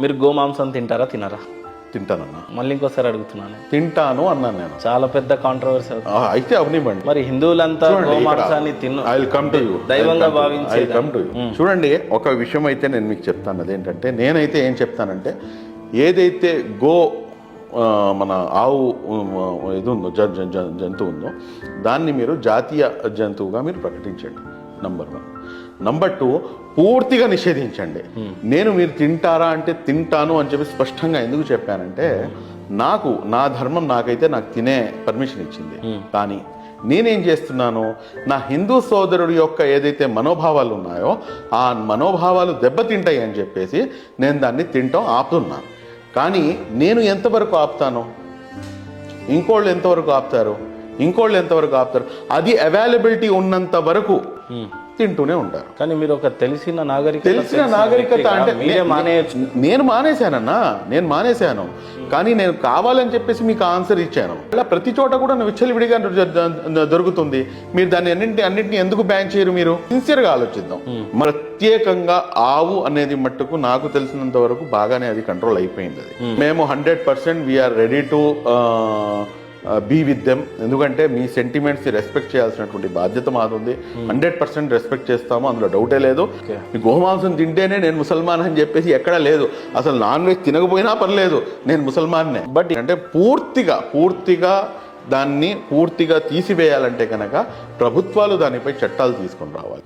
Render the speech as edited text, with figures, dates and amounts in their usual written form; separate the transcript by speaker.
Speaker 1: మీరు గోమాంసం తింటారా తినరా?
Speaker 2: తింటానన్నా.
Speaker 1: మళ్ళీ ఇంకోసారి అడుగుతున్నాను.
Speaker 2: తింటాను అన్నాను నేను.
Speaker 1: చాలా పెద్ద కాంట్రవర్సీ.
Speaker 2: అయితే అవనివ్వండి.
Speaker 1: మరి హిందువులంతా గోమాంసాన్ని దైవంగా భావించి
Speaker 2: చూడండి, ఒక విషయం అయితే నేను మీకు చెప్తాను. అదేంటంటే నేనైతే ఏం చెప్తానంటే, ఏదైతే మన ఆవు ఇది ఉందో జంతువు ఉందో దాన్ని మీరు జాతీయ జంతువుగా మీరు ప్రకటించండి. నంబర్ 1. నంబర్ 2, పూర్తిగా నిషేధించండి. నేను మీరు తింటారా అంటే తింటాను అని చెప్పి స్పష్టంగా ఎందుకు చెప్పానంటే, నా ధర్మం నాకైతే నాకు తినే పర్మిషన్ ఇచ్చింది. కానీ నేనేం చేస్తున్నాను, నా హిందూ సోదరుడి యొక్క ఏదైతే మనోభావాలు ఉన్నాయో ఆ మనోభావాలు దెబ్బతింటాయి అని చెప్పేసి నేను దాన్ని తింటాం ఆపుతున్నాను. కానీ నేను ఎంతవరకు ఆపుతాను, ఇంకోళ్ళు ఎంతవరకు ఆపుతారు, అది అవైలబిలిటీ ఉన్నంత వరకు తింటూనే ఉంటారు.
Speaker 1: కానీ మీరు ఒక తెలిసిన
Speaker 2: నాగరికత అంటే నేను మానేశాను. కానీ నేను కావాలని చెప్పేసి మీకు ఆన్సర్ ఇచ్చాను. అలా ప్రతి చోట కూడా విచ్చలవిడిగా దొరుకుతుంది. మీరు దాన్ని అన్నింటినీ ఎందుకు బ్యాన్ చేయరు? మీరు సిన్సియర్గా ఆలోచిద్దాం. ప్రత్యేకంగా ఆవు అనేది మట్టుకు నాకు తెలిసినంత వరకు బాగానే అది కంట్రోల్ అయిపోయింది. మేము 100% we are ready to be with them. ఎందుకంటే మీ సెంటిమెంట్స్ రెస్పెక్ట్ చేయాల్సినటువంటి బాధ్యత మాది. 100% రెస్పెక్ట్ చేస్తాము, అందులో డౌటే లేదు. మీ గోమాంసం తింటేనే నేను ముసల్మాన్ అని చెప్పేసి ఎక్కడా లేదు. అసలు నాన్ వెజ్ తినకపోయినా పర్లేదు, నేను ముసల్మాన్నే. బట్ అంటే పూర్తిగా దాన్ని తీసివేయాలంటే కనుక ప్రభుత్వాలు దానిపై చట్టాలు తీసుకొని రావాలి.